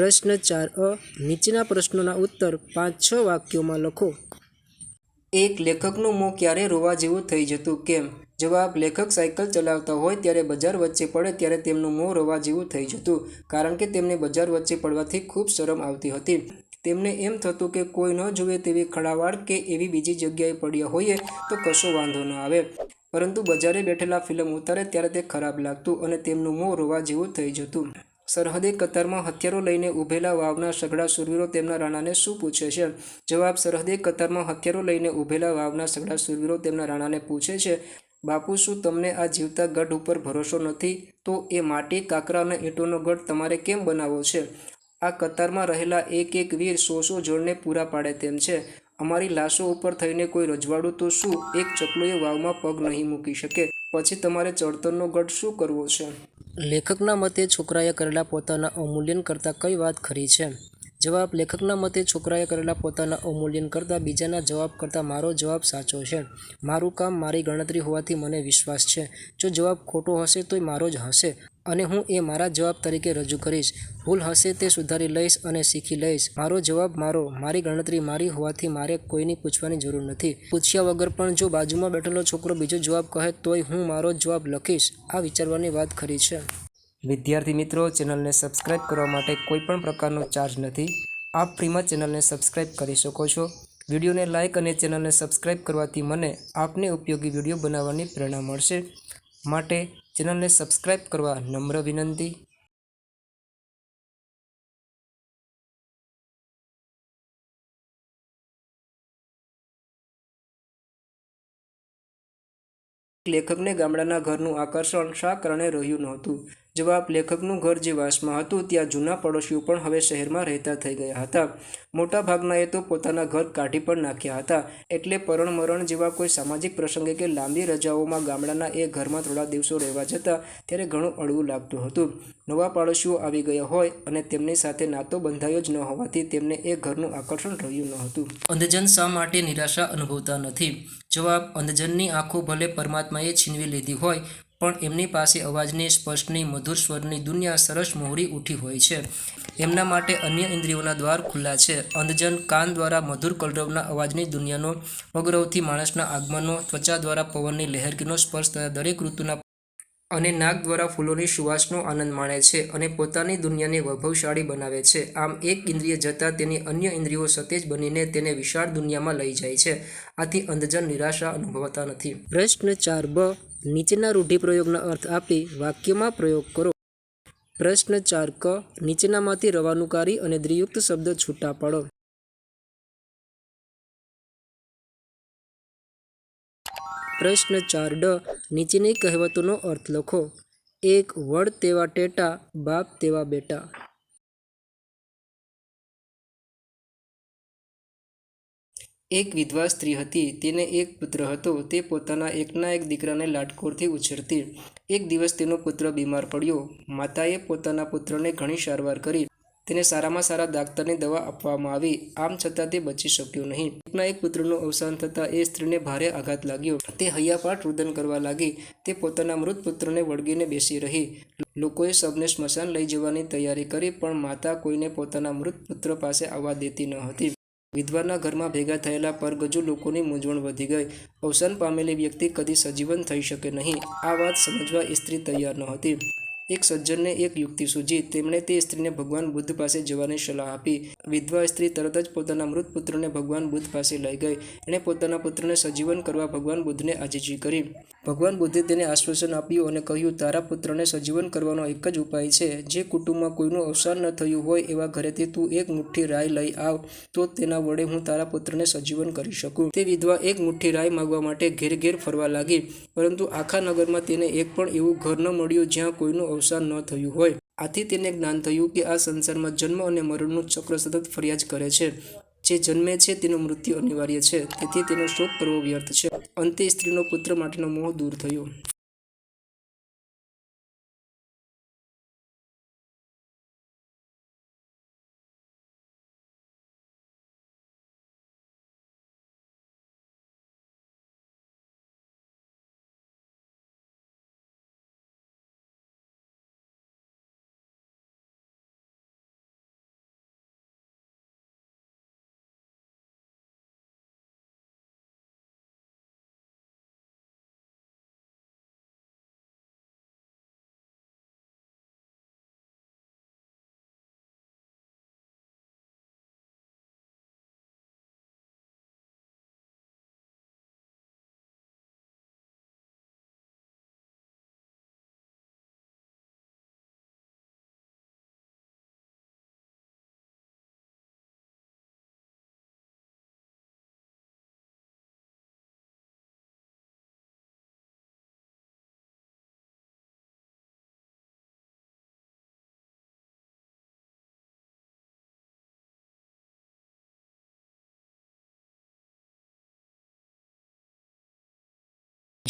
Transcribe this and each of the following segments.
પ્રશ્ન 4 નીચેના પ્રશ્નોના ઉત્તર 5-6 વાક્યોમાં લખો। એક લેખકનું મોં ક્યારે રોવા જેવું થઈ જતું, કેમ? જવાબ: લેખક સાયકલ ચલાવતા હોય ત્યારે બજાર વચ્ચે પડે ત્યારે તેમનું મોં રોવા જેવું થઈ જતું, કારણ કે તેમને બજાર વચ્ચે પડવાથી ખૂબ શરમ આવતી હતી। તેમને એમ થતું કે કોઈ ન જુએ તેવી ખડાવાળ કે એવી બીજી જગ્યાએ પડ્યા હોઈએ તો કશો વાંધો ન આવે, પરંતુ બજારે બેઠેલા ફિલ્મ ઉતારે ત્યારે તે ખરાબ લાગતું અને તેમનું મોં રોવા જેવું થઈ જતું। સરહદે કતારમાં હથિયારો લઈને ઊભેલા વાવના સઘળા શૂરવીરો તેમના રાણાને શું પૂછે છે? જવાબ: સરહદે કતારમાં હથિયારો લઈને ઊભેલા વાવના સઘળા શૂરવીરો તેમના રાણાને પૂછે છે, બાપુ, શું તમને આ જીવતા ગઢ ઉપર ભરોસો નથી? તો એ માટી, કાંકરા અને ઈંટોનો ગઢ તમારે કેમ બનાવવો છે? આ કતારમાં રહેલા એક એક વીર 100 જણને પૂરા પાડે તેમ છે। અમારી લાશો ઉપર થઈને કોઈ રજવાડું તો શું એક ચકલુએ વાવમાં પગ નહીં મૂકી શકે? પછી તમારે ચડતરનો ગઢ શું કરવો છે? લેખકના મતે છોકરાએ કરેલા પોતાના અવમૂલ્યન કરતાં કઈ વાત ખરી છે? જવાબ: લેખકના મતે છોકરાએ કરેલા પોતાના અવમૂલ્યન કરતાં બીજાના જવાબ કરતાં મારો જવાબ સાચો છે। મારું કામ, મારી ગણતરી હોવાથી મને વિશ્વાસ છે। જો જવાબ ખોટો હશે તોય મારો જ હશે અને હું એ મારા જવાબ તરીકે રજૂ કરીશ। ભૂલ હશે તે સુધારી લઈશ અને શીખી લઈશ। મારો જવાબ મારી ગણતરી મારી હોવાથી મારે કોઈની પૂછવાની જરૂર નથી। પૂછ્યા વગર પણ જો બાજુમાં બેઠેલો છોકરો બીજો જવાબ કહે તોય હું મારો જવાબ લખીશ। આ વિચારવાની વાત ખરી છે। વિદ્યાર્થી મિત્રો, ચેનલને સબસ્ક્રાઇબ કરવા માટે કોઈ પણ પ્રકારનો ચાર્જ નથી। આપ ફ્રીમાં ચેનલને સબસ્ક્રાઇબ કરી શકો છો। વિડીયોને લાઇક અને ચેનલને સબસ્ક્રાઇબ કરવાથી મને આપને ઉપયોગી વિડીયો બનાવવાની પ્રેરણા મળશે, માટે ચેનલને સબસ્ક્રાઇબ કરવા નમ્ર વિનંતી। લેખકને ગામડાના ઘરનું આકર્ષણ શા કારણે રહ્યું નહોતું? જવાબ: લેખકનું ઘર જે વાસમાં હતું ત્યાં જૂના પડોશીઓ પણ હવે શહેરમાં રહેતા થઈ ગયા હતા। મોટા ભાગનાએ તો પોતાના ઘર કાઢી પણ નાખ્યા હતા, એટલે પરણ મરણ જેવા કોઈ સામાજિક પ્રસંગે કે લાંબી રજાઓમાં ગામડાના એ ઘરમાં થોડા દિવસો રહેવા જતા ત્યારે ઘણું અળવું લાગતું હતું। નવા પાડોશીઓ આવી ગયા હોય અને તેમની સાથે નાતો બંધાયો જ ન હોવાથી તેમને એ ઘરનું આકર્ષણ રહ્યું ન હતું। અંધજન શા માટે નિરાશા અનુભવતા નથી? જવાબ: અંધજનની આંખો ભલે પરમાત્માએ છીનવી લીધી હોય, પણ એમની પાસે અવાજની, સ્પર્શની, મધુર સ્વરની દુનિયા સરસ મોહરી ઉઠી હોય છે। એમના માટે અન્ય ઇન્દ્રિયોના દ્વાર ખુલ્લા છે। અંધજન કાન દ્વારા મધુર કલરવના અવાજની દુનિયાનો, પગરવથી માણસના આગમનનો, ત્વચા દ્વારા પવનની લહેરગીનો સ્પર્શ થતા દરેક ઋતુના અને નાક દ્વારા ફૂલોની સુવાસનો આનંદ માણે છે અને પોતાની દુનિયાને વૈભવશાળી બનાવે છે। આમ એક ઇન્દ્રિય જતાં તેની અન્ય ઇન્દ્રિયો સતેજ બનીને તેને વિશાળ દુનિયામાં લઈ જાય છે। આથી અંધજન નિરાશા અનુભવતા નથી। પ્રશ્ન 4બ નીચેના રૂઢિપ્રયોગના અર્થ આપી વાક્યમાં પ્રયોગ કરો। પ્રશ્ન 4ક નીચેનામાંથી રવાનુકારી અને દ્રિયુક્ત શબ્દ છૂટા પાડો। પ્રશ્ન 4ડ નીચેની કહેવતોનો અર્થ લખો। 1. વડ તેવા ટેટા, બાપ તેવા બેટા। એક વિધવા સ્ત્રી હતી, તેને એક પુત્ર હતો। તે પોતાના એકના એક દીકરાને લાડકોરથી ઉછેરતી। એક દિવસ તેનો પુત્ર બીમાર પડ્યો। માતાએ પોતાના પુત્રને ઘણી સારવાર કરી, તેને સારામાં સારા દાક્તરની દવા આપવામાં આવી, આમ છતાં તે બચી શક્યો નહીં। એકના એક પુત્રનું અવસાન થતાં એ સ્ત્રીને ભારે આઘાત લાગ્યો। તે હૈયાપાટ રુદન કરવા લાગી। તે પોતાના મૃત પુત્રને વળગીને બેસી રહી। લોકોએ શબને સ્મશાન લઈ જવાની તૈયારી કરી, પણ માતા કોઈને પોતાના મૃત પુત્ર પાસે આવવા દેતી ન હતી। વિધવાના ઘરમાં ભેગા થયેલા પરગજુ લોકોની મૂંઝવણ વધી ગઈ। અવસાન પામેલી વ્યક્તિ કદી સજીવન થઈ શકે નહીં, આ વાત સમજવા એ સ્ત્રી તૈયાર નહોતી। એક સજ્જનને એક યુક્તિ સૂઝી। તેમણે તે સ્ત્રીને ભગવાન બુદ્ધ પાસે જવાની સલાહ આપી। વિધવા સ્ત્રી તરત જ પોતાના મૃત પુત્રને ભગવાન બુદ્ધ પાસે લઈ ગઈ। એણે પોતાના પુત્રને સજીવન કરવા ભગવાન બુદ્ધને આજીજી કરી। ભગવાન બુદ્ધે તેને આશ્વાસન આપ્યું અને કહ્યું, તારા પુત્રને સજીવન કરવાનો એક જ ઉપાય છે। જે કુટુંબમાં કોઈનું અવસાન ન થયું હોય એવા ઘરેથી તું એક મુઠ્ઠી રાઈ લઈ આવ, તો તેના વડે હું તારા પુત્રને સજીવન કરી શકું। તે વિધવા એક મુઠ્ઠી રાઈ માંગવા માટે ઘેર ઘેર ફરવા લાગી, પરંતુ આખા નગરમાં તેને એક પણ એવું ઘર ન મળ્યું જ્યાં કોઈનું અવસાન ન થયું હોય। આથી તેને જ્ઞાન થયું કે આ સંસારમાં જન્મ અને મરણનું ચક્ર સતત ફર્યા જ કરે છે। જે જન્મે છે તેનું મૃત્યુ અનિવાર્ય છે, તેથી તેનો શોક કરવો વ્યર્થ છે। અંતે સ્ત્રીનો પુત્ર માટેનો મોહ દૂર થયો।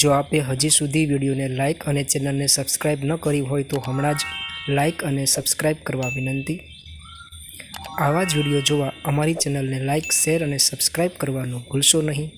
જો આપે હજી સુધી વિડીયોને લાઇક અને ચેનલને સબસ્ક્રાઇબ ન કરી હોય તો હમણાં જ લાઇક અને સબસ્ક્રાઇબ કરવા વિનંતી. આવા જ વિડીયો જોવા અમારી ચેનલને લાઇક, શેર અને સબસ્ક્રાઇબ કરવાનું ભૂલશો નહીં.